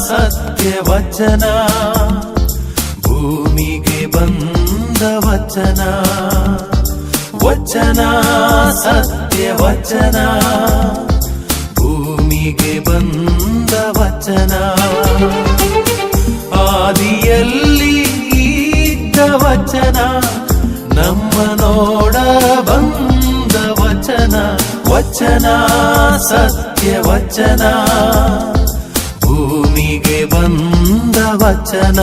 ಸತ್ಯ ವಚನ ಭೂಮಿಗೆ ಬಂದ ವಚನ ವಚನ ಸತ್ಯ ವಚನ ಭೂಮಿಗೆ ಬಂದ ವಚನ ಆದಿಯಲ್ಲಿ ಇದ್ದ ವಚನ ನಮ್ಮ ನೋಡ ಬಂದ ವಚನ ವಚನ ಸತ್ಯ ವಚನ ಭೂಮಿಗೆ ಬಂದ ವಚನ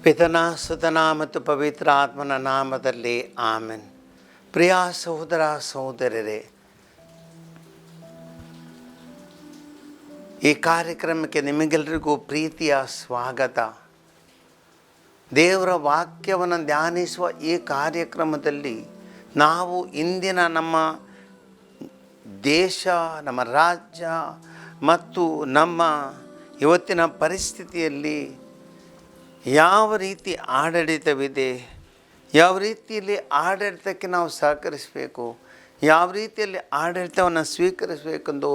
ಪಿತನ ಸುತನ ಮತ್ತು ಪವಿತ್ರ ಆತ್ಮನ ನಾಮದಲ್ಲಿ ಆಮೆನ್. ಪ್ರಿಯ ಸಹೋದರ ಸಹೋದರರೇ, ಈ ಕಾರ್ಯಕ್ರಮಕ್ಕೆ ನಿಮಗೆಲ್ಲರಿಗೂ ಪ್ರೀತಿಯ ಸ್ವಾಗತ. ದೇವರ ವಾಕ್ಯವನ್ನು ಧ್ಯಾನಿಸುವ ಈ ಕಾರ್ಯಕ್ರಮದಲ್ಲಿ ನಾವು ಇಂದಿನ ನಮ್ಮ ದೇಶ, ನಮ್ಮ ರಾಜ್ಯ ಮತ್ತು ನಮ್ಮ ಇವತ್ತಿನ ಪರಿಸ್ಥಿತಿಯಲ್ಲಿ ಯಾವ ರೀತಿ ಆಡಳಿತವಿದೆ, ಯಾವ ರೀತಿಯಲ್ಲಿ ಆಡಳಿತಕ್ಕೆ ನಾವು ಸಹಕರಿಸಬೇಕು, ಯಾವ ರೀತಿಯಲ್ಲಿ ಆಡಳಿತವನ್ನು ಸ್ವೀಕರಿಸಬೇಕೆಂದು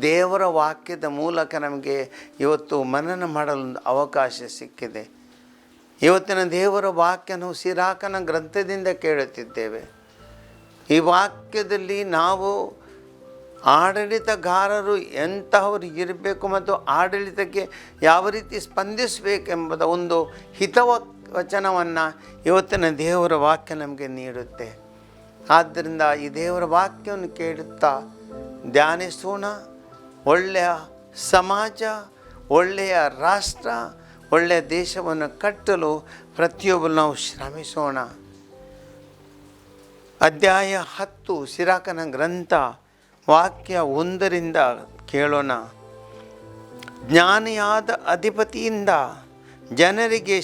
ದೇವರ ವಾಕ್ಯದ ಮೂಲಕ ನಮಗೆ ಇವತ್ತು ಮನನ ಮಾಡಲೊಂದು ಅವಕಾಶ ಸಿಕ್ಕಿದೆ. ಇವತ್ತಿನ ದೇವರ ವಾಕ್ಯ ನಾವು ಸಿರಾಕನ ಗ್ರಂಥದಿಂದ ಕೇಳುತ್ತಿದ್ದೇವೆ. ಈ ವಾಕ್ಯದಲ್ಲಿ ನಾವು ಆಡಳಿತಗಾರರು ಎಂತಹವರು ಇರಬೇಕು ಮತ್ತು ಆಡಳಿತಕ್ಕೆ ಯಾವ ರೀತಿ ಸ್ಪಂದಿಸಬೇಕೆಂಬುದ ಒಂದು ಹಿತವಚನವನ್ನು ಇವತ್ತಿನ ದೇವರ ವಾಕ್ಯ ನಮಗೆ ನೀಡುತ್ತೆ. ಆದ್ದರಿಂದ ಈ ದೇವರ ವಾಕ್ಯವನ್ನು ಕೇಳುತ್ತಾ ಧ್ಯಾನಿಸೋಣ. ಒಳ್ಳೆಯ ಸಮಾಜ, ಒಳ್ಳೆಯ ರಾಷ್ಟ್ರ, ಒಳ್ಳೆಯ ದೇಶವನ್ನು ಕಟ್ಟಲು ಪ್ರತಿಯೊಬ್ಬರು ನಾವು ಶ್ರಮಿಸೋಣ. ಅಧ್ಯಾಯ 10 ಸಿರಾಕನ ಗ್ರಂಥ ವಾಕ್ಯ 1 ಕೇಳೋಣ. ಜ್ಞಾನಿಯಾದ ಅಧಿಪತಿಯಿಂದ ಜನರಿಗೆ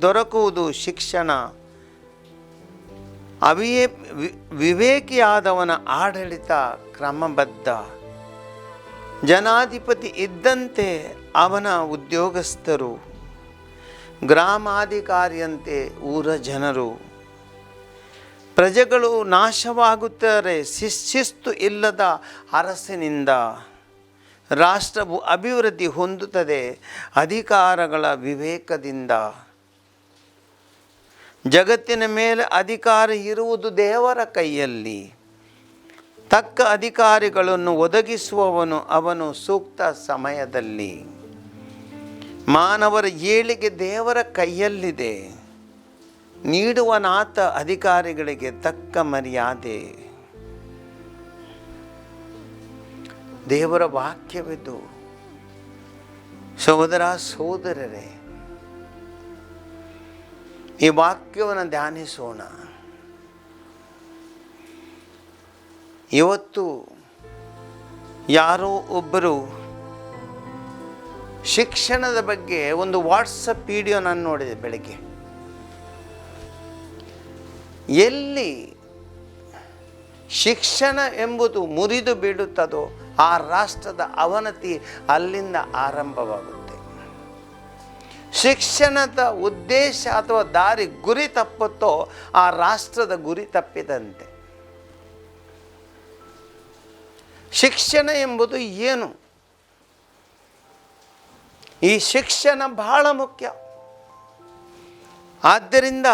ದೊರಕುವುದು ಶಿಕ್ಷಣ, ವಿವೇಕಿಯಾದವನ ಆಡಳಿತ ಕ್ರಮಬದ್ಧ. ಜನಾಧಿಪತಿ ಇದ್ದಂತೆ ಅವನ ಉದ್ಯೋಗಸ್ಥರು, ಗ್ರಾಮಾಧಿಕಾರಿಯಂತೆ ಊರ ಜನರು. ಪ್ರಜೆಗಳು ನಾಶವಾಗುತ್ತಾರೆ ಶಿಸ್ತು ಇಲ್ಲದ ಅರಸನಿಂದ. ರಾಷ್ಟ್ರವು ಅಭಿವೃದ್ಧಿ ಹೊಂದುತ್ತದೆ ಅಧಿಕಾರಗಳ ವಿವೇಕದಿಂದ. ಜಗತ್ತಿನ ಮೇಲೆ ಅಧಿಕಾರ ಇರುವುದು ದೇವರ ಕೈಯಲ್ಲಿ. ತಕ್ಕ ಅಧಿಕಾರಿಗಳನ್ನು ಒದಗಿಸುವವನು ಅವನು ಸೂಕ್ತ ಸಮಯದಲ್ಲಿ. ಮಾನವರ ಏಳಿಗೆ ದೇವರ ಕೈಯಲ್ಲಿದೆ. ನೀಡುವನಾತ ಅಧಿಕಾರಿಗಳಿಗೆ ತಕ್ಕ ಮರ್ಯಾದೆ. ದೇವರ ವಾಕ್ಯವಿದು. ಸಹೋದರ ಸಹೋದರರೇ, ಈ ವಾಕ್ಯವನ್ನು ಧ್ಯಾನಿಸೋಣ. ಇವತ್ತು ಯಾರೋ ಒಬ್ಬರು ಶಿಕ್ಷಣದ ಬಗ್ಗೆ ಒಂದು ವಾಟ್ಸಪ್ ವಿಡಿಯೋ ನಾನು ನೋಡಿದೆ ಬೆಳಗ್ಗೆ. ಎಲ್ಲಿ ಶಿಕ್ಷಣ ಎಂಬುದು ಮುರಿದು ಬೀಳುತ್ತದೋ ಆ ರಾಷ್ಟ್ರದ ಅವನತಿ ಅಲ್ಲಿಂದ ಆರಂಭವಾಗುತ್ತೆ. ಶಿಕ್ಷಣದ ಉದ್ದೇಶ ಅಥವಾ ದಾರಿ ಗುರಿ ತಪ್ಪುತ್ತೋ ಆ ರಾಷ್ಟ್ರದ ಗುರಿ ತಪ್ಪಿದಂತೆ. ಶಿಕ್ಷಣ ಎಂಬುದು ಏನು? ಈ ಶಿಕ್ಷಣ ಬಹಳ ಮುಖ್ಯ. ಆದ್ದರಿಂದ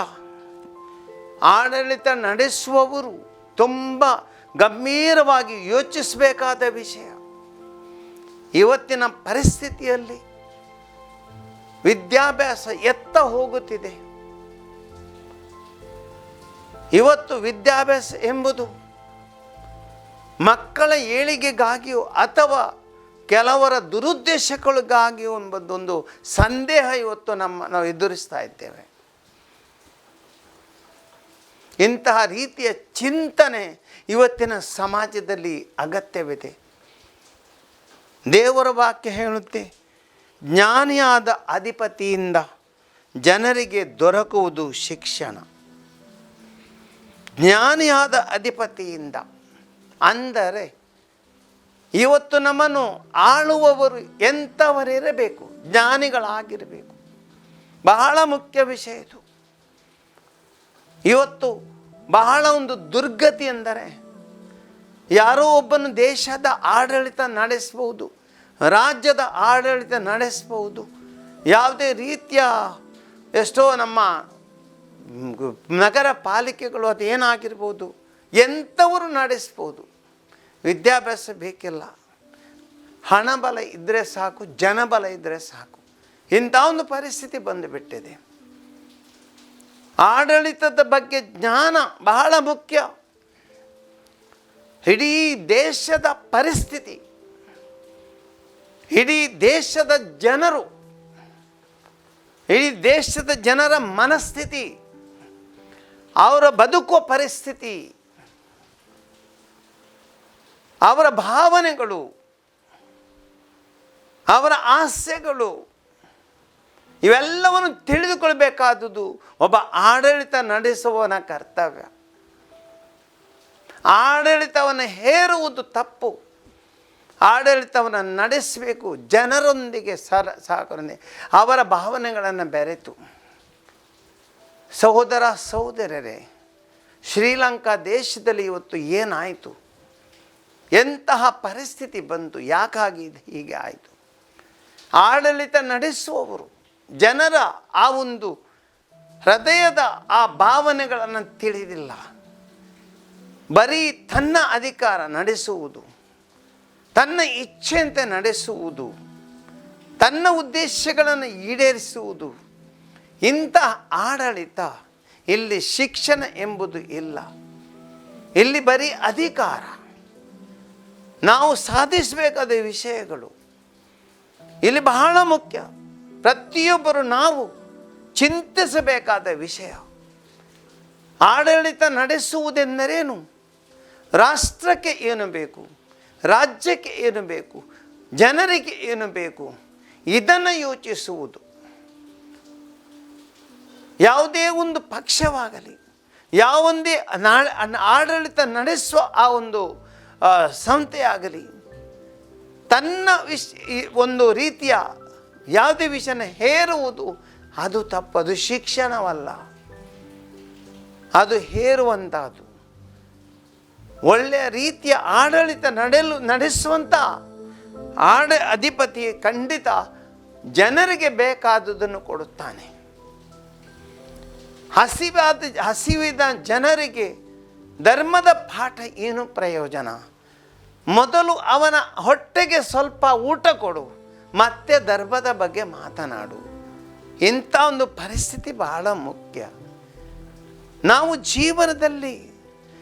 ಆಡಳಿತ ನಡೆಸುವವರು ತುಂಬ ಗಂಭೀರವಾಗಿ ಯೋಚಿಸಬೇಕಾದ ವಿಷಯ. ಇವತ್ತಿನ ಪರಿಸ್ಥಿತಿಯಲ್ಲಿ ವಿದ್ಯಾಭ್ಯಾಸ ಎತ್ತ ಹೋಗುತ್ತಿದೆ. ಇವತ್ತು ವಿದ್ಯಾಭ್ಯಾಸ ಎಂಬುದು ಮಕ್ಕಳ ಏಳಿಗೆಗಾಗಿಯೋ ಅಥವಾ ಕೆಲವರ ದುರುದ್ದೇಶಗಳಿಗಾಗಿಯೋ ಎಂಬುದೊಂದು ಸಂದೇಹ ಇವತ್ತು ನಾವು ಎದುರಿಸ್ತಾ ಇದ್ದೇವೆ. ಇಂತಹ ರೀತಿಯ ಚಿಂತನೆ ಇವತ್ತಿನ ಸಮಾಜದಲ್ಲಿ ಅಗತ್ಯವಿದೆ. ದೇವರ ವಾಕ್ಯ ಹೇಳುತ್ತೆ, ಜ್ಞಾನಿಯಾದ ಅಧಿಪತಿಯಿಂದ ಜನರಿಗೆ ದೊರಕುವುದು ಶಿಕ್ಷಣ. ಜ್ಞಾನಿಯಾದ ಅಧಿಪತಿಯಿಂದ, ಅಂದರೆ ಇವತ್ತು ನಮ್ಮನ್ನು ಆಳುವವರು ಎಂಥವರಿರಬೇಕು? ಜ್ಞಾನಿಗಳಾಗಿರಬೇಕು. ಬಹಳ ಮುಖ್ಯ ವಿಷಯ ಇದು. ಇವತ್ತು ಬಹಳ ಒಂದು ದುರ್ಗತಿ ಎಂದರೆ, ಯಾರೋ ಒಬ್ಬನು ದೇಶದ ಆಡಳಿತ ನಡೆಸ್ಬೋದು, ರಾಜ್ಯದ ಆಡಳಿತ ನಡೆಸ್ಬೋದು, ಯಾವುದೇ ರೀತಿಯ ಎಷ್ಟೋ ನಮ್ಮ ನಗರ ಪಾಲಿಕೆಗಳು ಅದು ಏನಾಗಿರ್ಬೋದು, ಎಂಥವರು ನಡೆಸ್ಬೋದು. ವಿದ್ಯಾಭ್ಯಾಸ ಬೇಕಿಲ್ಲ, ಹಣಬಲ ಇದ್ದರೆ ಸಾಕು, ಜನಬಲ ಇದ್ದರೆ ಸಾಕು. ಇಂಥ ಒಂದು ಪರಿಸ್ಥಿತಿ ಬಂದುಬಿಟ್ಟಿದೆ. ಆಡಳಿತದ ಬಗ್ಗೆ ಜ್ಞಾನ ಬಹಳ ಮುಖ್ಯ. ಇಡೀ ದೇಶದ ಪರಿಸ್ಥಿತಿ, ಇಡೀ ದೇಶದ ಜನರು, ಇಡೀ ದೇಶದ ಜನರ ಮನಸ್ಥಿತಿ, ಅವರ ಬದುಕುವ ಪರಿಸ್ಥಿತಿ, ಅವರ ಭಾವನೆಗಳು, ಅವರ ಆಸೆಗಳು, ಇವೆಲ್ಲವನ್ನು ತಿಳಿದುಕೊಳ್ಬೇಕಾದುದು ಒಬ್ಬ ಆಡಳಿತ ನಡೆಸುವವನ ಕರ್ತವ್ಯ. ಆಡಳಿತವನ್ನು ಹೇರುವುದು ತಪ್ಪು. ಆಡಳಿತವನ್ನು ನಡೆಸಬೇಕು ಜನರೊಂದಿಗೆ ಸಹಕರಣೆ, ಅವರ ಭಾವನೆಗಳನ್ನು ಬೆರೆತು. ಸಹೋದರ ಸಹೋದರರೇ, ಶ್ರೀಲಂಕಾ ದೇಶದಲ್ಲಿ ಇವತ್ತು ಏನಾಯಿತು? ಎಂತಹ ಪರಿಸ್ಥಿತಿ ಬಂತು? ಯಾಕಾಗಿ ಹೀಗೆ ಆಯಿತು? ಆಡಳಿತ ನಡೆಸುವವರು ಜನರ ಆ ಒಂದು ಹೃದಯದ ಆ ಭಾವನೆಗಳನ್ನು ತಿಳಿದಿಲ್ಲ. ಬರೀ ತನ್ನ ಅಧಿಕಾರ ನಡೆಸುವುದು, ತನ್ನ ಇಚ್ಛೆಯಂತೆ ನಡೆಸುವುದು, ತನ್ನ ಉದ್ದೇಶಗಳನ್ನು ಈಡೇರಿಸುವುದು, ಇಂಥ ಆಡಳಿತ. ಇಲ್ಲಿ ಶಿಕ್ಷಣ ಎಂಬುದು ಇಲ್ಲ. ಇಲ್ಲಿ ಬರೀ ಅಧಿಕಾರ, ನಾವು ಸಾಧಿಸಬೇಕಾದ ವಿಷಯಗಳು ಇಲ್ಲಿ ಬಹಳ ಮುಖ್ಯ. ಪ್ರತಿಯೊಬ್ಬರು ನಾವು ಚಿಂತಿಸಬೇಕಾದ ವಿಷಯ. ಆಡಳಿತ ನಡೆಸುವುದೆಂದರೇನು? ರಾಷ್ಟ್ರಕ್ಕೆ ಏನು ಬೇಕು, ರಾಜ್ಯಕ್ಕೆ ಏನು ಬೇಕು, ಜನರಿಗೆ ಏನು ಬೇಕು, ಇದನ್ನು ಯೋಚಿಸುವುದು. ಯಾವುದೇ ಒಂದು ಪಕ್ಷವಾಗಲಿ, ಯಾವೊಂದೇ ಆಡಳಿತ ನಡೆಸುವ ಆ ಒಂದು ಸಂಸ್ಥೆಯಾಗಲಿ, ತನ್ನ ಒಂದು ರೀತಿಯ ಯಾವುದೇ ವಿಷಯನ ಹೇರುವುದು ಅದು ತಪ್ಪದು. ಶಿಕ್ಷಣವಲ್ಲ, ಅದು ಹೇರುವಂಥದ್ದು. ಒಳ್ಳೆಯ ರೀತಿಯ ಆಡಳಿತ ನಡೆಸುವಂಥ ಅಧಿಪತಿ ಖಂಡಿತ ಜನರಿಗೆ ಬೇಕಾದುದನ್ನು ಕೊಡುತ್ತಾನೆ. ಹಸಿವಿದ ಜನರಿಗೆ ಧರ್ಮದ ಪಾಠ ಏನು ಪ್ರಯೋಜನ? ಮೊದಲು ಅವನ ಹೊಟ್ಟೆಗೆ ಸ್ವಲ್ಪ ಊಟ ಕೊಡು, ಮತ್ತೆ ಧರ್ಮದ ಬಗ್ಗೆ ಮಾತನಾಡು. ಇಂಥ ಒಂದು ಪರಿಸ್ಥಿತಿ ಬಹಳ ಮುಖ್ಯ. ನಾವು ಜೀವನದಲ್ಲಿ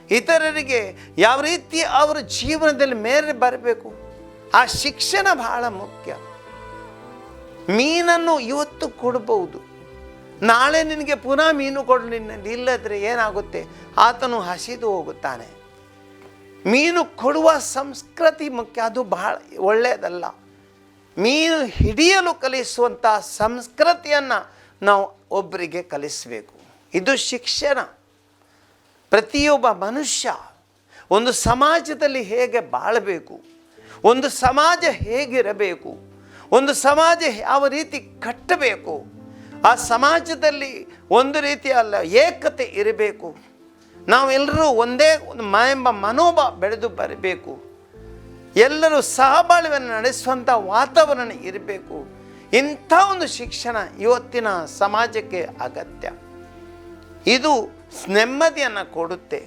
ಇತರರಿಗೆ ಯಾವ ರೀತಿ ಅವರ ಜೀವನದಲ್ಲಿ ಮೇಲೆ ಬರಬೇಕು, ಆ ಶಿಕ್ಷಣ ಬಹಳ ಮುಖ್ಯ. ಮೀನನ್ನು ಇವತ್ತು ಕೊಡಬಹುದು, ನಾಳೆ ನಿನಗೆ ಪುನಃ ಮೀನು ಕೊಡಲಿ, ಇಲ್ಲದ್ರೆ ಏನಾಗುತ್ತೆ, ಆತನು ಹಸಿದು ಹೋಗುತ್ತಾನೆ. ಮೀನು ಕೊಡುವ ಸಂಸ್ಕೃತಿ ಮುಖ್ಯ, ಅದು ಬಹಳ ಒಳ್ಳೆಯದಲ್ಲ. ಮೀನು ಹಿಡಿಯಲು ಕಲಿಸುವಂಥ ಸಂಸ್ಕೃತಿಯನ್ನು ನಾವು ಒಬ್ಬರಿಗೆ ಕಲಿಸಬೇಕು. ಇದು ಶಿಕ್ಷಣ. ಪ್ರತಿಯೊಬ್ಬ ಮನುಷ್ಯ ಒಂದು ಸಮಾಜದಲ್ಲಿ ಹೇಗೆ ಬಾಳಬೇಕು, ಒಂದು ಸಮಾಜ ಹೇಗಿರಬೇಕು, ಒಂದು ಸಮಾಜ ಯಾವ ರೀತಿ ಕಟ್ಟಬೇಕು, ಆ ಸಮಾಜದಲ್ಲಿ ಒಂದು ರೀತಿಯ ಏಕತೆ ಇರಬೇಕು. ನಾವೆಲ್ಲರೂ ಒಂದೇ ಎಂಬ ಮನೋಭಾವ ಬೆಳೆದು ಬರಬೇಕು. ಎಲ್ಲರೂ ಸಹಬಾಳ್ವೆಯನ್ನು ನಡೆಸುವಂಥ ವಾತಾವರಣ ಇರಬೇಕು. ಇಂಥ ಒಂದು ಶಿಕ್ಷಣ ಇವತ್ತಿನ ಸಮಾಜಕ್ಕೆ ಅಗತ್ಯ. ಇದು ನೆಮ್ಮದಿಯನ್ನು ಕೊಡುತ್ತೆ,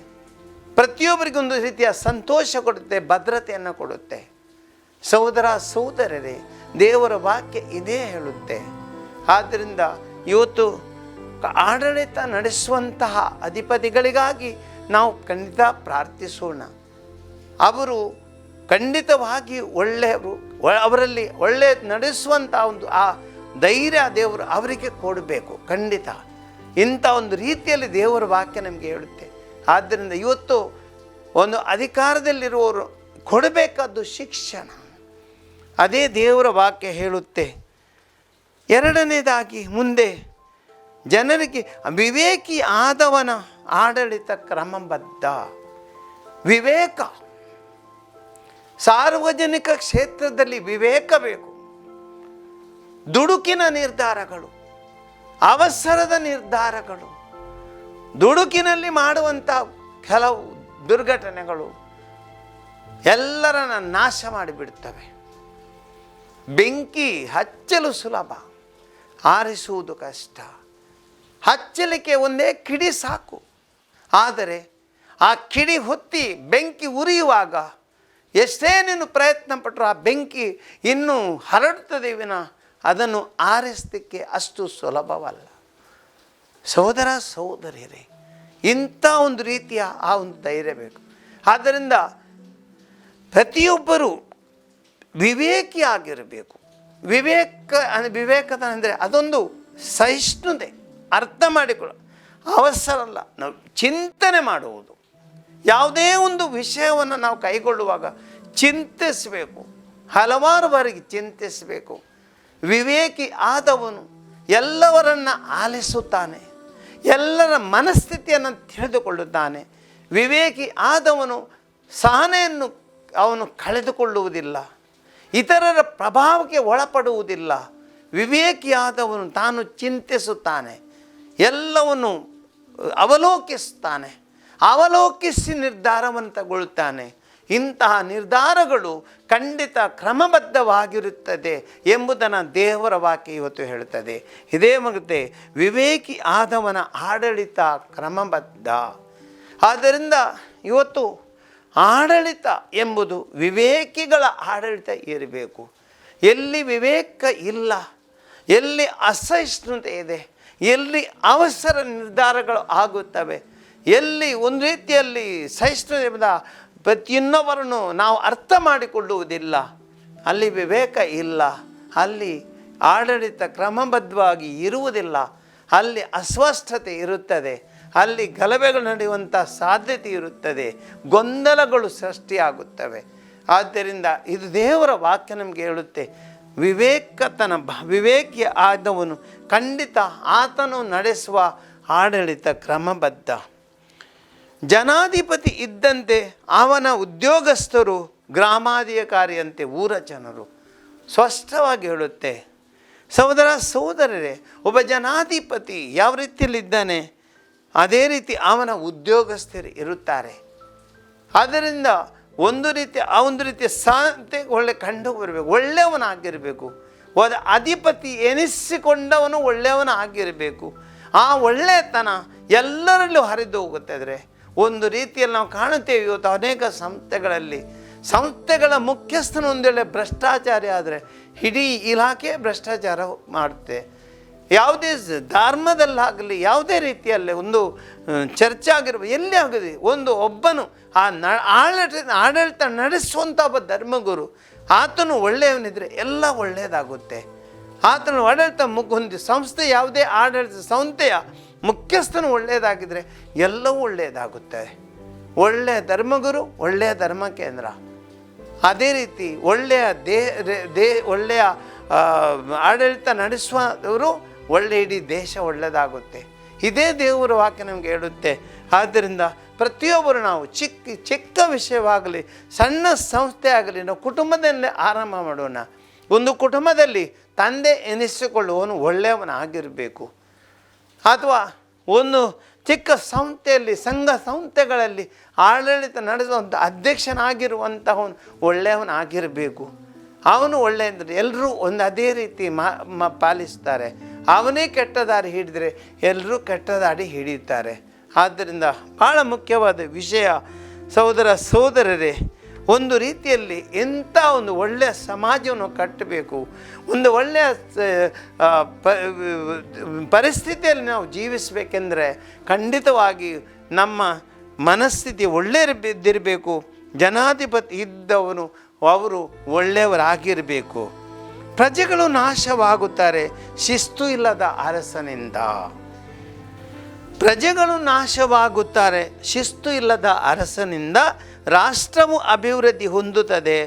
ಪ್ರತಿಯೊಬ್ಬರಿಗೊಂದು ರೀತಿಯ ಸಂತೋಷ ಕೊಡುತ್ತೆ, ಭದ್ರತೆಯನ್ನು ಕೊಡುತ್ತೆ. ಸಹೋದರ ಸಹೋದರರೇ, ದೇವರ ವಾಕ್ಯ ಇದೇ ಹೇಳುತ್ತೆ. ಆದ್ದರಿಂದ ಇವತ್ತು ಆಡಳಿತ ನಡೆಸುವಂತಹ ಅಧಿಪತಿಗಳಿಗಾಗಿ ನಾವು ಖಂಡಿತ ಪ್ರಾರ್ಥಿಸೋಣ. ಅವರು ಖಂಡಿತವಾಗಿ ಒಳ್ಳೆಯವರು, ಅವರಲ್ಲಿ ಒಳ್ಳೆಯ ನಡೆಸುವಂಥ ಒಂದು ಆ ಧೈರ್ಯ ದೇವರು ಅವರಿಗೆ ಕೊಡಬೇಕು. ಖಂಡಿತ ಇಂಥ ಒಂದು ರೀತಿಯಲ್ಲಿ ದೇವರ ವಾಕ್ಯ ನಮಗೆ ಹೇಳುತ್ತೆ. ಆದ್ದರಿಂದ ಇವತ್ತು ಒಂದು ಅಧಿಕಾರದಲ್ಲಿರುವವರು ಕೊಡಬೇಕಾದ್ದು ಶಿಕ್ಷಣ. ಅದೇ ದೇವರ ವಾಕ್ಯ ಹೇಳುತ್ತೆ. ಎರಡನೇದಾಗಿ ಮುಂದೆ ಜನರಿಗೆ ವಿವೇಕಿ ಆದವನ ಆಡಳಿತ ಕ್ರಮಬದ್ಧ. ವಿವೇಕ, ಸಾರ್ವಜನಿಕ ಕ್ಷೇತ್ರದಲ್ಲಿ ವಿವೇಕ ಬೇಕು. ದುಡುಕಿನ ನಿರ್ಧಾರಗಳು, ಅವಸರದ ನಿರ್ಧಾರಗಳು, ದುಡುಕಿನಲ್ಲಿ ಮಾಡುವಂಥ ಕೆಲವು ದುರ್ಘಟನೆಗಳು ಎಲ್ಲರನ್ನ ನಾಶ ಮಾಡಿಬಿಡ್ತವೆ. ಬೆಂಕಿ ಹಚ್ಚಲು ಸುಲಭ, ಆರಿಸುವುದು ಕಷ್ಟ. ಹಚ್ಚಲಿಕ್ಕೆ ಒಂದೇ ಕಿಡಿ ಸಾಕು. ಆದರೆ ಆ ಕಿಡಿ ಹೊತ್ತಿ ಬೆಂಕಿ ಉರಿಯುವಾಗ ಎಷ್ಟೇ ನೀನು ಪ್ರಯತ್ನ ಪಟ್ಟರು ಆ ಬೆಂಕಿ ಇನ್ನೂ ಹರಡುತ್ತದೆ ವಿನ ಅದನ್ನು ಆರಿಸಲಿಕ್ಕೆ ಅಷ್ಟು ಸುಲಭವಲ್ಲ. ಸಹೋದರ ಸಹೋದರಿಯರೇ, ಇಂಥ ಒಂದು ರೀತಿಯ ಆ ಒಂದು ಧೈರ್ಯ ಬೇಕು. ಆದ್ದರಿಂದ ಪ್ರತಿಯೊಬ್ಬರೂ ವಿವೇಕಿಯಾಗಿರಬೇಕು. ವಿವೇಕದ ಅಂದರೆ ಅದೊಂದು ಸಹಿಷ್ಣುತೆ, ಅರ್ಥ ಮಾಡಿಕೊಳ್ಳ ಅವಸರ ಅಲ್ಲ. ನಾವು ಚಿಂತನೆ ಮಾಡುವುದು, ಯಾವುದೇ ಒಂದು ವಿಷಯವನ್ನು ನಾವು ಕೈಗೊಳ್ಳುವಾಗ ಚಿಂತಿಸಬೇಕು, ಹಲವಾರು ಬಾರಿಗೆ ಚಿಂತಿಸಬೇಕು. ವಿವೇಕಿ ಆದವನು ಎಲ್ಲವರನ್ನು ಆಲಿಸುತ್ತಾನೆ, ಎಲ್ಲರ ಮನಸ್ಥಿತಿಯನ್ನು ತಿಳಿದುಕೊಳ್ಳುತ್ತಾನೆ. ವಿವೇಕಿ ಆದವನು ಸಹನೆಯನ್ನು ಅವನು ಕಳೆದುಕೊಳ್ಳುವುದಿಲ್ಲ, ಇತರರ ಪ್ರಭಾವಕ್ಕೆ ಒಳಪಡುವುದಿಲ್ಲ. ವಿವೇಕಿಯಾದವನು ತಾನು ಚಿಂತಿಸುತ್ತಾನೆ, ಎಲ್ಲವನ್ನು ಅವಲೋಕಿಸ್ತಾನೆ, ಅವಲೋಕಿಸಿ ನಿರ್ಧಾರವನ್ನು ತಗೊಳ್ತಾನೆ. ಇಂತಹ ನಿರ್ಧಾರಗಳು ಖಂಡಿತ ಕ್ರಮಬದ್ಧವಾಗಿರುತ್ತದೆ ಎಂಬುದನ್ನು ದೇವರ ವಾಕ್ಯ ಇವತ್ತು ಹೇಳುತ್ತದೆ. ಇದೇ ಮತ್ತೆ ವಿವೇಕಿ ಆದವನ ಆಡಳಿತ ಕ್ರಮಬದ್ಧ. ಆದ್ದರಿಂದ ಇವತ್ತು ಆಡಳಿತ ಎಂಬುದು ವಿವೇಕಿಗಳ ಆಡಳಿತ ಇರಬೇಕು. ಎಲ್ಲಿ ವಿವೇಕ ಇಲ್ಲ, ಎಲ್ಲಿ ಅಸಹಿಷ್ಣುತೆ ಇದೆ, ಎಲ್ಲಿ ಅವಸರ ನಿರ್ಧಾರಗಳು ಆಗುತ್ತವೆ, ಎಲ್ಲಿ ಒಂದು ರೀತಿಯಲ್ಲಿ ಸಹಿಷ್ಣುತೆ ಪ್ರತಿಯೊಬ್ಬರನ್ನು ನಾವು ಅರ್ಥ ಮಾಡಿಕೊಳ್ಳುವುದಿಲ್ಲ, ಅಲ್ಲಿ ವಿವೇಕ ಇಲ್ಲ, ಅಲ್ಲಿ ಆಡಳಿತ ಕ್ರಮಬದ್ಧವಾಗಿ ಇರುವುದಿಲ್ಲ, ಅಲ್ಲಿ ಅಸ್ವಸ್ಥತೆ ಇರುತ್ತದೆ, ಅಲ್ಲಿ ಗಲಭೆಗಳು ನಡೆಯುವಂಥ ಸಾಧ್ಯತೆ ಇರುತ್ತದೆ, ಗೊಂದಲಗಳು ಸೃಷ್ಟಿಯಾಗುತ್ತವೆ. ಆದ್ದರಿಂದ ಇದು ದೇವರ ವಾಕ್ಯ ನಮಗೆ ಹೇಳುತ್ತೆ, ವಿವೇಕಿ ಆದವನು ಖಂಡಿತ ಆತನು ನಡೆಸುವ ಆಡಳಿತ ಕ್ರಮಬದ್ಧ. ಜನಾಧಿಪತಿ ಇದ್ದಂತೆ ಅವನ ಉದ್ಯೋಗಸ್ಥರು ಗ್ರಾಮಾಧಿಕಾರಿಯಂತೆ ಊರ ಜನರು. ಸ್ಪಷ್ಟವಾಗಿ ಹೇಳುತ್ತೆ. ಸಹೋದರ ಸಹೋದರರೇ, ಒಬ್ಬ ಜನಾಧಿಪತಿ ಯಾವ ರೀತಿಯಲ್ಲಿದ್ದಾನೆ ಅದೇ ರೀತಿ ಅವನ ಉದ್ಯೋಗಸ್ಥರು ಇರುತ್ತಾರೆ. ಆದ್ದರಿಂದ ಒಂದು ರೀತಿಯ ಸಾಧ್ಯತೆ ಒಳ್ಳೆ ಕಂಡು ಬರಬೇಕು, ಒಳ್ಳೆಯವನಾಗಿರಬೇಕು. ಅಧಿಪತಿ ಎನಿಸಿಕೊಂಡವನು ಒಳ್ಳೆಯವನಾಗಿರಬೇಕು. ಆ ಒಳ್ಳೆಯತನ ಎಲ್ಲರಲ್ಲೂ ಹರಿದು ಹೋಗುತ್ತಿದ್ರೆ ಒಂದು ರೀತಿಯಲ್ಲಿ ನಾವು ಕಾಣುತ್ತೇವೆ. ಇವತ್ತು ಅನೇಕ ಸಂಸ್ಥೆಗಳ ಮುಖ್ಯಸ್ಥನು ಒಂದು ವೇಳೆ ಭ್ರಷ್ಟಾಚಾರಿ ಆದರೆ ಇಡೀ ಇಲಾಖೆ ಭ್ರಷ್ಟಾಚಾರ ಮಾಡುತ್ತೆ. ಯಾವುದೇ ಧರ್ಮದಲ್ಲಾಗಲಿ ಯಾವುದೇ ರೀತಿಯಲ್ಲಿ ಒಂದು ಚರ್ಚೆ ಆಗಿರ್ಬೋದು, ಎಲ್ಲಿ ಆಗಿದೆ ಒಬ್ಬನು ಆ ಆಡಳಿತ ನಡೆಸುವಂಥ ಒಬ್ಬ ಧರ್ಮಗುರು ಆತನು ಒಳ್ಳೆಯವನಿದ್ರೆ ಎಲ್ಲ ಒಳ್ಳೆಯದಾಗುತ್ತೆ. ಆತನು ಆಡಳಿತ ಹೊಂದಿ ಸಂಸ್ಥೆ ಯಾವುದೇ ಆಡಳಿತ ಸಂಸ್ಥೆಯ ಮುಖ್ಯಸ್ಥನು ಒಳ್ಳೆಯದಾಗಿದ್ದರೆ ಎಲ್ಲವೂ ಒಳ್ಳೆಯದಾಗುತ್ತೆ. ಒಳ್ಳೆಯ ಧರ್ಮಗುರು, ಒಳ್ಳೆಯ ಧರ್ಮ ಕೇಂದ್ರ. ಅದೇ ರೀತಿ ಒಳ್ಳೆಯ ಆಡಳಿತ ನಡೆಸುವವರು ಒಳ್ಳೆಯ ಇಡೀ ದೇಶ ಒಳ್ಳೆಯದಾಗುತ್ತೆ. ಇದೇ ದೇವರ ವಾಕ್ಯ ನಮಗೆ ಹೇಳುತ್ತೆ. ಆದ್ದರಿಂದ ಪ್ರತಿಯೊಬ್ಬರು ನಾವು ಚಿಕ್ಕ ವಿಷಯವಾಗಲಿ ಸಣ್ಣ ಸಂಸ್ಥೆ ಆಗಲಿ ನಾವು ಕುಟುಂಬದಲ್ಲೇ ಆರಂಭ ಮಾಡೋಣ. ಒಂದು ಕುಟುಂಬದಲ್ಲಿ ತಂದೆ ಎನಿಸಿಕೊಳ್ಳುವವನು ಒಳ್ಳೆಯವನಾಗಿರಬೇಕು. ಅಥವಾ ಒಂದು ಚಿಕ್ಕ ಸಂಸ್ಥೆಯಲ್ಲಿ ಸಂಸ್ಥೆಗಳಲ್ಲಿ ಆಡಳಿತ ನಡೆಸುವಂಥ ಅಧ್ಯಕ್ಷನಾಗಿರುವಂತಹವನು ಒಳ್ಳೆಯವನಾಗಿರಬೇಕು. ಅವನು ಒಳ್ಳೆಯ ಎಲ್ಲರೂ ಅದೇ ರೀತಿ ಪಾಲಿಸ್ತಾರೆ. ಅವನೇ ಕೆಟ್ಟ ದಾರಿ ಹಿಡಿದರೆ ಎಲ್ಲರೂ ಕೆಟ್ಟ ದಾರಿ ಹಿಡಿಯುತ್ತಾರೆ. ಆದ್ದರಿಂದ ಭಾಳ ಮುಖ್ಯವಾದ ವಿಷಯ ಸಹೋದರ ಸಹೋದರರೇ, ಒಂದು ರೀತಿಯಲ್ಲಿ ಎಂಥ ಒಂದು ಒಳ್ಳೆಯ ಸಮಾಜವನ್ನು ಕಟ್ಟಬೇಕು, ಒಂದು ಒಳ್ಳೆಯ ಪರಿಸ್ಥಿತಿಯಲ್ಲಿ ನಾವು ಜೀವಿಸಬೇಕೆಂದರೆ ಖಂಡಿತವಾಗಿ ನಮ್ಮ ಮನಸ್ಥಿತಿ ಒಳ್ಳೆಯದಿರಬೇಕು. ಜನಾಧಿಪತಿ ಇದ್ದವನು ಅವರು ಒಳ್ಳೆಯವರಾಗಿರಬೇಕು. ಪ್ರಜೆಗಳು ನಾಶವಾಗುತ್ತಾರೆ ಶಿಸ್ತು ಇಲ್ಲದ ಅರಸನಿಂದ. ಪ್ರಜೆಗಳು ನಾಶವಾಗುತ್ತಾರೆ ಶಿಸ್ತು ಇಲ್ಲದ ಅರಸನಿಂದ. ರಾಷ್ಟ್ರವು ಅಭಿವೃದ್ಧಿ ಹೊಂದುತ್ತದೆ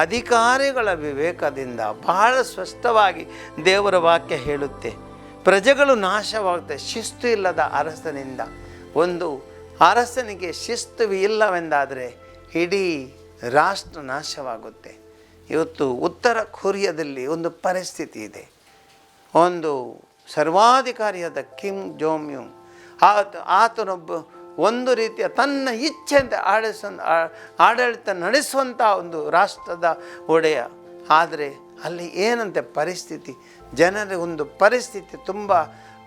ಅಧಿಕಾರಿಗಳ ವಿವೇಕದಿಂದ. ಬಹಳ ಸ್ಪಷ್ಟವಾಗಿ ದೇವರ ವಾಕ್ಯ ಹೇಳುತ್ತೆ. ಪ್ರಜೆಗಳು ನಾಶವಾಗುತ್ತೆ ಶಿಸ್ತು ಇಲ್ಲದ ಅರಸನಿಂದ. ಒಂದು ಅರಸನಿಗೆ ಶಿಸ್ತು ಇಲ್ಲವೆಂದಾದರೆ ಇಡೀ ರಾಷ್ಟ್ರ ನಾಶವಾಗುತ್ತೆ. ಇವತ್ತು ಉತ್ತರ ಕೊರಿಯಾದಲ್ಲಿ ಒಂದು ಪರಿಸ್ಥಿತಿ ಇದೆ. ಒಂದು ಸರ್ವಾಧಿಕಾರಿಯಾದ ಕಿಮ್ ಜೋಂಗ್ ಯುನ್ ಆತನೊಬ್ಬ ಒಂದು ರೀತಿಯ ತನ್ನ ಇಚ್ಛೆಯಂತೆ ಆಡಳಿತ ನಡೆಸುವಂಥ ಒಂದು ರಾಷ್ಟ್ರದ ಒಡೆಯ. ಆದರೆ ಅಲ್ಲಿ ಏನಂತೆ ಪರಿಸ್ಥಿತಿ, ಜನರ ಒಂದು ಪರಿಸ್ಥಿತಿ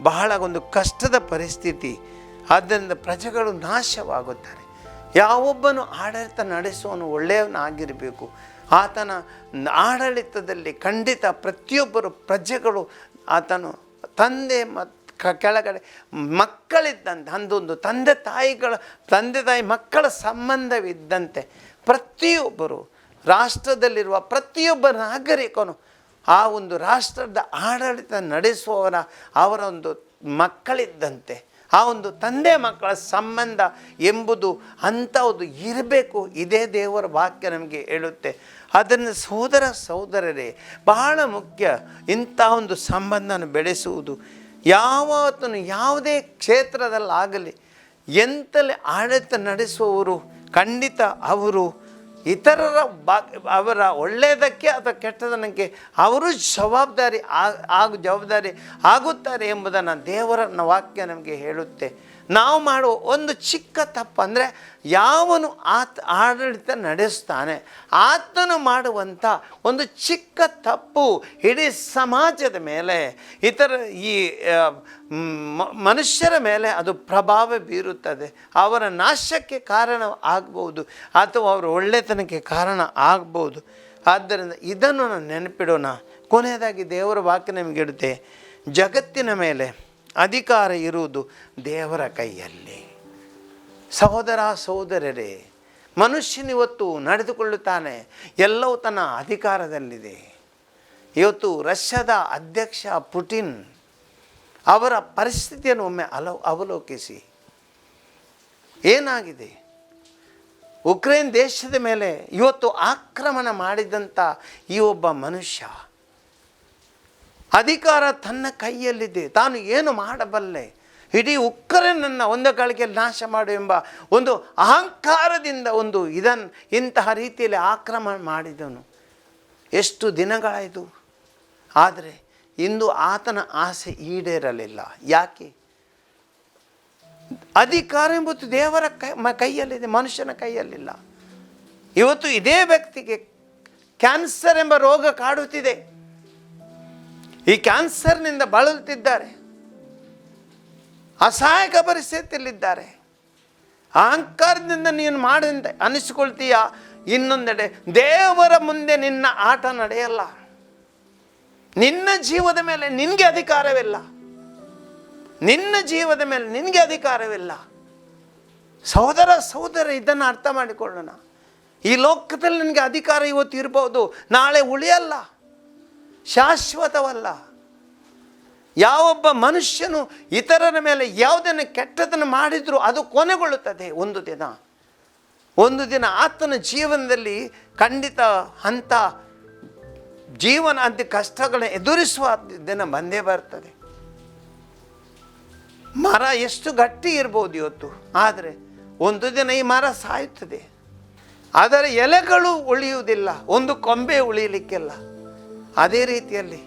ಬಹಳ ಒಂದು ಕಷ್ಟದ ಪರಿಸ್ಥಿತಿ. ಆದ್ದರಿಂದ ಪ್ರಜೆಗಳು ನಾಶವಾಗುತ್ತಾರೆ. ಯಾವೊಬ್ಬನು ಆಡಳಿತ ನಡೆಸುವನು ಒಳ್ಳೆಯವನಾಗಿರಬೇಕು. ಆತನ ಆಡಳಿತದಲ್ಲಿ ಖಂಡಿತ ಪ್ರತಿಯೊಬ್ಬರು ಪ್ರಜೆಗಳು ಆತನು ತಂದೆ ಮತ್ತು ಕೆಳಗಡೆ ಮಕ್ಕಳಿದ್ದಂತೆ ಅಂದೊಂದು ತಂದೆ ತಾಯಿ ಮಕ್ಕಳ ಸಂಬಂಧವಿದ್ದಂತೆ ಪ್ರತಿಯೊಬ್ಬರು ರಾಷ್ಟ್ರದಲ್ಲಿರುವ ಪ್ರತಿಯೊಬ್ಬ ನಾಗರಿಕನು ಆ ಒಂದು ರಾಷ್ಟ್ರದ ಆಡಳಿತ ನಡೆಸುವವರ ಅವರ ಒಂದು ಮಕ್ಕಳಿದ್ದಂತೆ ಆ ಒಂದು ತಂದೆ ಮಕ್ಕಳ ಸಂಬಂಧ ಎಂಬುದು ಅಂಥದ್ದು ಇರಬೇಕು. ಇದೇ ದೇವರ ವಾಕ್ಯ ನಮಗೆ ಹೇಳುತ್ತೆ. ಅದನ್ನು ಸಹೋದರರೇ ಬಹಳ ಮುಖ್ಯ. ಇಂಥ ಒಂದು ಸಂಬಂಧನ ಬೆಳೆಸುವುದು ಯಾವತ್ತೂ ಯಾವುದೇ ಕ್ಷೇತ್ರದಲ್ಲಾಗಲಿ ಎಂತಲೇ ಆಡಳಿತ ನಡೆಸುವವರು ಖಂಡಿತ ಅವರು ಇತರರ ಅವರ ಒಳ್ಳೆಯದಕ್ಕೆ ಅಥವಾ ಕೆಟ್ಟದಕ್ಕೆ ಅವರು ಜವಾಬ್ದಾರಿ ಆಗುತ್ತಾರೆ ಎಂಬುದನ್ನು ದೇವರ ವಾಕ್ಯ ನಮಗೆ ಹೇಳುತ್ತೆ. ನಾವು ಮಾಡುವ ಒಂದು ಚಿಕ್ಕ ತಪ್ಪು ಅಂದರೆ ಯಾವನು ಆಡಳಿತ ನಡೆಸ್ತಾನೆ ಆತನು ಮಾಡುವಂಥ ಒಂದು ಚಿಕ್ಕ ತಪ್ಪು ಇಡೀ ಸಮಾಜದ ಮೇಲೆ ಈ ಮನುಷ್ಯರ ಮೇಲೆ ಅದು ಪ್ರಭಾವ ಬೀರುತ್ತದೆ. ಅವರ ನಾಶಕ್ಕೆ ಕಾರಣ ಆಗ್ಬೋದು ಅಥವಾ ಅವರ ಒಳ್ಳೆತನಕ್ಕೆ ಕಾರಣ ಆಗ್ಬೋದು. ಆದ್ದರಿಂದ ಇದನ್ನು ನಾವು ನೆನಪಿಡೋಣ. ಕೊನೆಯದಾಗಿ ದೇವರ ವಾಕ್ಯ ನಮಗೆ ಇಡುತ್ತೆ, ಜಗತ್ತಿನ ಮೇಲೆ ಅಧಿಕಾರ ಇರುವುದು ದೇವರ ಕೈಯಲ್ಲಿ. ಸಹೋದರರೇ, ಮನುಷ್ಯನಿವತ್ತು ನಡೆದುಕೊಳ್ಳುತ್ತಾನೆ, ಎಲ್ಲವೂ ತನ್ನ ಅಧಿಕಾರದಲ್ಲಿದೆ. ಇವತ್ತು ರಷ್ಯಾದ ಅಧ್ಯಕ್ಷ ಪುಟಿನ್ ಅವರ ಪರಿಸ್ಥಿತಿಯನ್ನು ಒಮ್ಮೆ ಅವಲೋಕಿಸಿ. ಏನಾಗಿದೆ? ಉಕ್ರೇನ್ ದೇಶದ ಮೇಲೆ ಇವತ್ತು ಆಕ್ರಮಣ ಮಾಡಿದಂಥ ಈ ಒಬ್ಬ ಮನುಷ್ಯ ಅಧಿಕಾರ ತನ್ನ ಕೈಯಲ್ಲಿದೆ, ತಾನು ಏನು ಮಾಡಬಲ್ಲೆ, ಇಡೀ ಉಕ್ರೇನನ್ನು ಒಂದು ಗಳಿಗೆಯಲ್ಲಿ ನಾಶ ಮಾಡು ಎಂಬ ಒಂದು ಅಹಂಕಾರದಿಂದ ಇಂತಹ ರೀತಿಯಲ್ಲಿ ಆಕ್ರಮಣ ಮಾಡಿದನು. ಎಷ್ಟು ದಿನಗಳಾಯಿತು, ಆದರೆ ಇಂದು ಆತನ ಆಸೆ ಈಡೇರಲಿಲ್ಲ. ಯಾಕೆ? ಅಧಿಕಾರ ಎಂಬುದು ದೇವರ ಕೈಯಲ್ಲಿದೆ, ಮನುಷ್ಯನ ಕೈಯಲ್ಲಿಲ್ಲ. ಇವತ್ತು ಇದೇ ವ್ಯಕ್ತಿಗೆ ಕ್ಯಾನ್ಸರ್ ಎಂಬ ರೋಗ ಕಾಡುತ್ತಿದೆ. ಈ ಕ್ಯಾನ್ಸರ್ನಿಂದ ಬಳಲುತ್ತಿದ್ದಾರೆ, ಅಸಹಾಯಕ ಪರಿಸ್ಥಿತಿಯಲ್ಲಿದ್ದಾರೆ. ಅಹಂಕಾರದಿಂದ ನೀನು ಮಾಡಿದಂತೆ ಅನಿಸಿಕೊಳ್ತೀಯ. ಇನ್ನೊಂದೆಡೆ ದೇವರ ಮುಂದೆ ನಿನ್ನ ಆಟ ನಡೆಯಲ್ಲ. ನಿನ್ನ ಜೀವದ ಮೇಲೆ ನಿನಗೆ ಅಧಿಕಾರವಿಲ್ಲ. ನಿನ್ನ ಜೀವದ ಮೇಲೆ ನಿನಗೆ ಅಧಿಕಾರವಿಲ್ಲ. ಸಹೋದರ ಇದನ್ನು ಅರ್ಥ ಮಾಡಿಕೊಳ್ಳೋಣ. ಈ ಲೋಕದಲ್ಲಿ ನಿನಗೆ ಅಧಿಕಾರ ಇವತ್ತು ಇರ್ಬೋದು, ನಾಳೆ ಉಳಿಯಲ್ಲ, ಶಾಶ್ವತವಲ್ಲ. ಯಾವೊಬ್ಬ ಮನುಷ್ಯನು ಇತರರ ಮೇಲೆ ಯಾವುದನ್ನು ಕೆಟ್ಟದನ್ನು ಮಾಡಿದರೂ ಅದು ಕೊನೆಗೊಳ್ಳುತ್ತದೆ. ಒಂದು ದಿನ ಆತನ ಜೀವನದಲ್ಲಿ ಖಂಡಿತ ಅಂಥ ಜೀವನ ಅಂಥ ಕಷ್ಟಗಳನ್ನು ಎದುರಿಸುವ ದಿನ ಬಂದೇ ಬರ್ತದೆ. ಮರ ಎಷ್ಟು ಗಟ್ಟಿ ಇರ್ಬೋದು ಇವತ್ತು, ಆದರೆ ಒಂದು ದಿನ ಈ ಮರ ಸಾಯುತ್ತದೆ. ಅದರ ಎಲೆಗಳು ಉಳಿಯುವುದಿಲ್ಲ, ಒಂದು ಕೊಂಬೆ ಉಳಿಯಲಿಕ್ಕಿಲ್ಲ. ಅದೇ ರೀತಿಯಲ್ಲಿ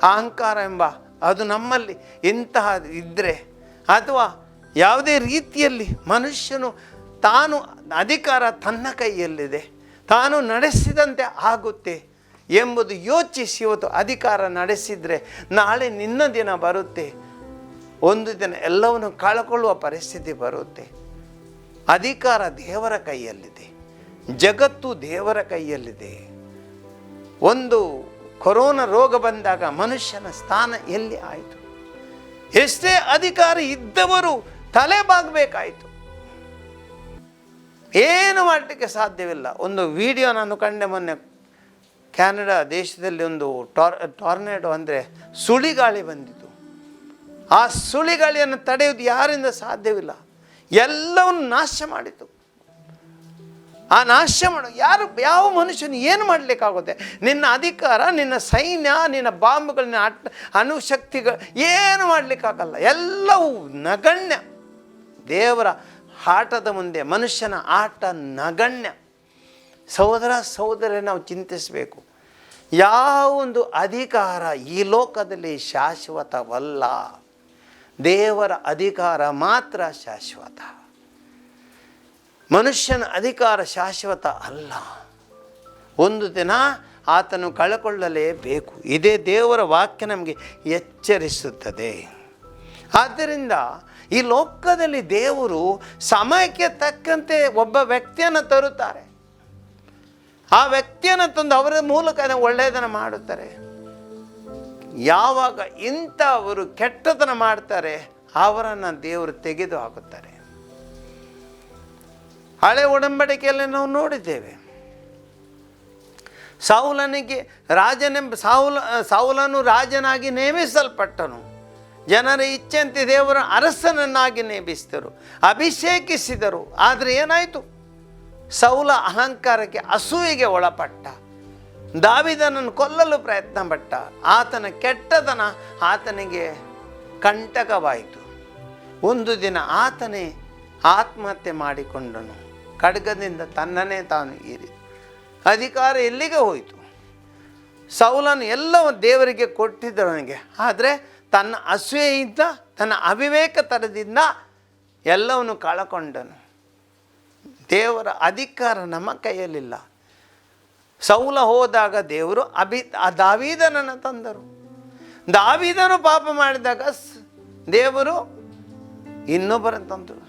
ಅಹಂಕಾರ ಎಂಬ ಅದು ನಮ್ಮಲ್ಲಿ ಇಂತಹ ಇದ್ದರೆ, ಅಥವಾ ಯಾವುದೇ ರೀತಿಯಲ್ಲಿ ಮನುಷ್ಯನು ತಾನು ಅಧಿಕಾರ ತನ್ನ ಕೈಯಲ್ಲಿದೆ, ತಾನು ನಡೆಸಿದಂತೆ ಆಗುತ್ತೆ ಎಂಬುದು ಯೋಚಿಸಿ ಇವತ್ತು ಅಧಿಕಾರ ನಡೆಸಿದರೆ ನಾಳೆ ನಿನ್ನ ದಿನ ಬರುತ್ತೆ. ಒಂದು ದಿನ ಎಲ್ಲವನ್ನು ಕಳ್ಕೊಳ್ಳುವ ಪರಿಸ್ಥಿತಿ ಬರುತ್ತೆ. ಅಧಿಕಾರ ದೇವರ ಕೈಯಲ್ಲಿದೆ, ಜಗತ್ತು ದೇವರ ಕೈಯಲ್ಲಿದೆ. ಒಂದು ಕೊರೋನಾ ರೋಗ ಬಂದಾಗ ಮನುಷ್ಯನ ಸ್ಥಾನ ಎಲ್ಲಿ ಆಯಿತು? ಎಷ್ಟೇ ಅಧಿಕಾರ ಇದ್ದವರು ತಲೆ ಬಾಗಬೇಕಾಯಿತು. ಏನು ಮಾಡಲಿಕ್ಕೆ ಸಾಧ್ಯವಿಲ್ಲ. ಒಂದು ವಿಡಿಯೋ ನಾನು ಕಂಡೆ ಮೊನ್ನೆ, ಕೆನಡಾ ದೇಶದಲ್ಲಿ ಒಂದು ಟಾರ್ನೆಡೋ ಅಂದರೆ ಸುಳಿಗಾಳಿ ಬಂದಿತು. ಆ ಸುಳಿಗಾಳಿಯನ್ನು ತಡೆಯುವುದು ಯಾರಿಂದ ಸಾಧ್ಯವಿಲ್ಲ, ಎಲ್ಲವನ್ನು ನಾಶ ಮಾಡಿತು. ಆ ನಾಶ ಮಾಡು. ಯಾವ ಮನುಷ್ಯನು ಏನು ಮಾಡಲಿಕ್ಕಾಗುತ್ತೆ? ನಿನ್ನ ಅಧಿಕಾರ, ನಿನ್ನ ಸೈನ್ಯ, ನಿನ್ನ ಬಾಂಬ್ಗಳನ್ನ ಅಣುಶಕ್ತಿಗಳು ಏನು ಮಾಡಲಿಕ್ಕಾಗಲ್ಲ. ಎಲ್ಲವೂ ನಗಣ್ಯ. ದೇವರ ಆಟದ ಮುಂದೆ ಮನುಷ್ಯನ ಆಟ ನಗಣ್ಯ. ಸಹೋದರ ನಾವು ಚಿಂತಿಸಬೇಕು. ಯಾವೊಂದು ಅಧಿಕಾರ ಈ ಲೋಕದಲ್ಲಿ ಶಾಶ್ವತವಲ್ಲ. ದೇವರ ಅಧಿಕಾರ ಮಾತ್ರ ಶಾಶ್ವತ. ಮನುಷ್ಯನ ಅಧಿಕಾರ ಶಾಶ್ವತ ಅಲ್ಲ. ಒಂದು ದಿನ ಆತನು ಕಳಕೊಳ್ಳಲೇಬೇಕು. ಇದೇ ದೇವರ ವಾಕ್ಯ ನಮಗೆ ಎಚ್ಚರಿಸುತ್ತದೆ. ಆದ್ದರಿಂದ ಈ ಲೋಕದಲ್ಲಿ ದೇವರು ಸಮಯಕ್ಕೆ ತಕ್ಕಂತೆ ಒಬ್ಬ ವ್ಯಕ್ತಿಯನ್ನು ತರುತ್ತಾರೆ. ಆ ವ್ಯಕ್ತಿಯನ್ನು ತಂದು ಅವರ ಮೂಲಕ ಒಳ್ಳೆಯದನ್ನು ಮಾಡುತ್ತಾರೆ. ಯಾವಾಗ ಇಂಥವರು ಕೆಟ್ಟತನ ಮಾಡ್ತಾರೆ ಅವರನ್ನು ದೇವರು ತೆಗೆದು ಹಾಕುತ್ತಾರೆ. ಹಳೆ ಒಡಂಬಡಿಕೆಯಲ್ಲಿ ನಾವು ನೋಡಿದ್ದೇವೆ. ಸೌಲನು ರಾಜನಾಗಿ ನೇಮಿಸಲ್ಪಟ್ಟನು. ಜನರ ಇಚ್ಛೆಯಂತೆ ದೇವರ ಅರಸನನ್ನಾಗಿ ನೇಮಿಸಿದರು, ಅಭಿಷೇಕಿಸಿದರು. ಆದರೆ ಏನಾಯಿತು? ಸೌಲ ಅಹಂಕಾರಕ್ಕೆ, ಅಸೂಯೆಗೆ ಒಳಪಟ್ಟ. ದಾವೀದನನ್ನು ಕೊಲ್ಲಲು ಪ್ರಯತ್ನ ಪಟ್ಟ. ಆತನ ಕೆಟ್ಟತನ ಆತನಿಗೆ ಕಂಟಕವಾಯಿತು. ಒಂದು ದಿನ ಆತನೇ ಆತ್ಮಹತ್ಯೆ ಮಾಡಿಕೊಂಡನು. ಖಡ್ಗದಿಂದ ತನ್ನನ್ನೇ ತಾನು ಏರಿದ. ಅಧಿಕಾರ ಎಲ್ಲಿಗೆ ಹೋಯಿತು? ಸೌಲನು ಎಲ್ಲವೂ ದೇವರಿಗೆ ಕೊಟ್ಟಿದ್ದವನಿಗೆ, ಆದರೆ ತನ್ನ ಅಸೂಯೆಯಿಂದ, ತನ್ನ ಅವಿವೇಕತನದಿಂದ ಎಲ್ಲವನ್ನು ಕಳಕೊಂಡನು. ದೇವರ ಅಧಿಕಾರ ನಮ್ಮ ಕೈಯಲ್ಲಿಲ್ಲ. ಸೌಲ ಹೋದಾಗ ದೇವರು ದಾವೀದನನ್ನು ತಂದರು. ದಾವೀದನು ಪಾಪ ಮಾಡಿದಾಗ ದೇವರು ಇನ್ನೊಬ್ಬರನ್ನು ತಂದರು,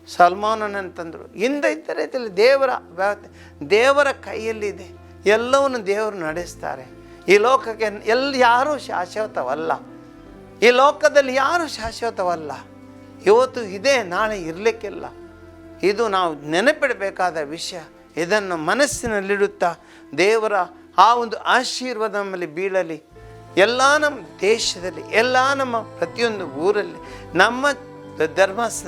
ಸಲ್ಮಾನನನ್ನು ತಂದರು. ಇದ್ದ ರೀತಿಯಲ್ಲಿ ದೇವರ ಕೈಯಲ್ಲಿದೆ. ಎಲ್ಲವನ್ನು ದೇವರು ನಡೆಸ್ತಾರೆ. ಈ ಲೋಕಕ್ಕೆ ಯಾರೂ ಶಾಶ್ವತವಲ್ಲ. ಈ ಲೋಕದಲ್ಲಿ ಯಾರೂ ಶಾಶ್ವತವಲ್ಲ. ಇವತ್ತು ಇದೆ, ನಾಳೆ ಇರಲಿಕ್ಕಿಲ್ಲ. ಇದು ನಾವು ನೆನಪಿಡಬೇಕಾದ ವಿಷಯ. ಇದನ್ನು ಮನಸ್ಸಿನಲ್ಲಿಡುತ್ತಾ ದೇವರ ಆ ಒಂದು ಆಶೀರ್ವಾದ ನಮ್ಮಲ್ಲಿ ಬೀಳಲಿ. ಎಲ್ಲ ನಮ್ಮ ದೇಶದಲ್ಲಿ, ಎಲ್ಲ ನಮ್ಮ ಪ್ರತಿಯೊಂದು ಊರಲ್ಲಿ, ನಮ್ಮ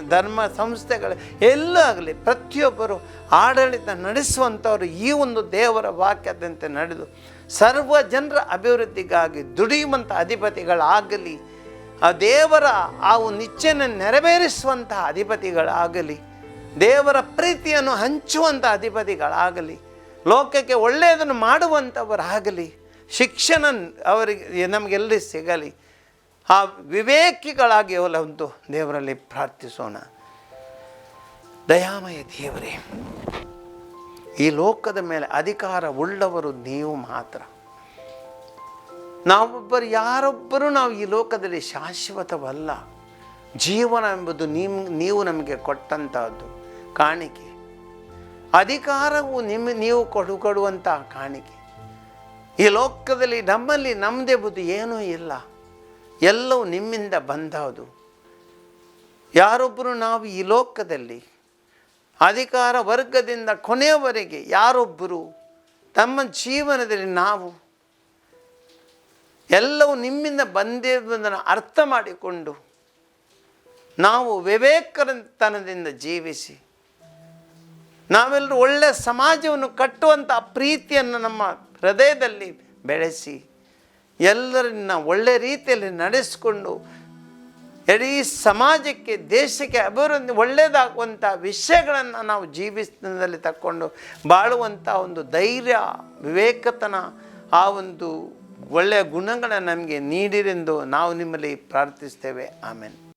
ಧರ್ಮ ಸಂಸ್ಥೆಗಳು ಎಲ್ಲ ಆಗಲಿ, ಪ್ರತಿಯೊಬ್ಬರು ಆಡಳಿತ ನಡೆಸುವಂಥವರು ಈ ಒಂದು ದೇವರ ವಾಕ್ಯದಂತೆ ನಡೆದು ಸರ್ವ ಜನರ ಅಭಿವೃದ್ಧಿಗಾಗಿ ದುಡಿಯುವಂಥ ಅಧಿಪತಿಗಳಾಗಲಿ. ಆ ದೇವರ ಆ ಒಂದು ಇಚ್ಛೆಯನ್ನು ನೆರವೇರಿಸುವಂತಹ ಅಧಿಪತಿಗಳಾಗಲಿ. ದೇವರ ಪ್ರೀತಿಯನ್ನು ಹಂಚುವಂಥ ಅಧಿಪತಿಗಳಾಗಲಿ. ಲೋಕಕ್ಕೆ ಒಳ್ಳೆಯದನ್ನು ಮಾಡುವಂಥವರಾಗಲಿ. ಶಿಕ್ಷಣ ಅವರಿಗೆ ನಮಗೆಲ್ಲಿ ಸಿಗಲಿ. ಆ ವಿವೇಕಿಗಳಾಗಿ ಒಂದು ದೇವರಲ್ಲಿ ಪ್ರಾರ್ಥಿಸೋಣ. ದಯಾಮಯ ದೇವರೇ, ಈ ಲೋಕದ ಮೇಲೆ ಅಧಿಕಾರ ಉಳ್ಳವರು ನೀವು ಮಾತ್ರ. ಯಾರೊಬ್ಬರು ನಾವು ಈ ಲೋಕದಲ್ಲಿ ಶಾಶ್ವತವಲ್ಲ. ಜೀವನ ಎಂಬುದು ನೀವು ನಮಗೆ ಕೊಟ್ಟಂತಹದ್ದು ಕಾಣಿಕೆ. ಅಧಿಕಾರವು ನೀವು ಕೊಡುವಂಥ ಕಾಣಿಕೆ. ಈ ಲೋಕದಲ್ಲಿ ನಮ್ಮಲ್ಲಿ ನಮ್ಮದೆಂಬುದು ಏನೂ ಇಲ್ಲ. ಎಲ್ಲವೂ ನಿಮ್ಮಿಂದ ಬಂದವುದು. ಯಾರೊಬ್ಬರು ನಾವು ಈ ಲೋಕದಲ್ಲಿ ಅಧಿಕಾರ ವರ್ಗದಿಂದ ಕೊನೆಯವರೆಗೆ ಯಾರೊಬ್ಬರು ತಮ್ಮ ಜೀವನದಲ್ಲಿ ನಾವು ಎಲ್ಲವೂ ನಿಮ್ಮಿಂದ ಬಂದಿರುವುದನ್ನು ಅರ್ಥ ಮಾಡಿಕೊಂಡು ನಾವು ವಿವೇಕತನದಿಂದ ಜೀವಿಸಿ ನಾವೆಲ್ಲರೂ ಒಳ್ಳೆಯ ಸಮಾಜವನ್ನು ಕಟ್ಟುವಂಥ ಪ್ರೀತಿಯನ್ನು ನಮ್ಮ ಹೃದಯದಲ್ಲಿ ಬೆಳೆಸಿ ಎಲ್ಲರನ್ನ ಒಳ್ಳೆಯ ರೀತಿಯಲ್ಲಿ ನಡೆಸಿಕೊಂಡು ಇಡೀ ಸಮಾಜಕ್ಕೆ, ದೇಶಕ್ಕೆ ಅಭಿವೃದ್ಧಿ ಒಳ್ಳೆಯದಾಗುವಂಥ ವಿಷಯಗಳನ್ನು ನಾವು ಜೀವಿತದಲ್ಲಿ ತಕ್ಕೊಂಡು ಬಾಳುವಂಥ ಒಂದು ಧೈರ್ಯ, ವಿವೇಕತನ, ಆ ಒಂದು ಒಳ್ಳೆಯ ಗುಣಗಳನ್ನು ನಮಗೆ ನೀಡಿರೆಂದು ನಾವು ನಿಮ್ಮಲ್ಲಿ ಪ್ರಾರ್ಥಿಸ್ತೇವೆ. ಆಮೇಲೆ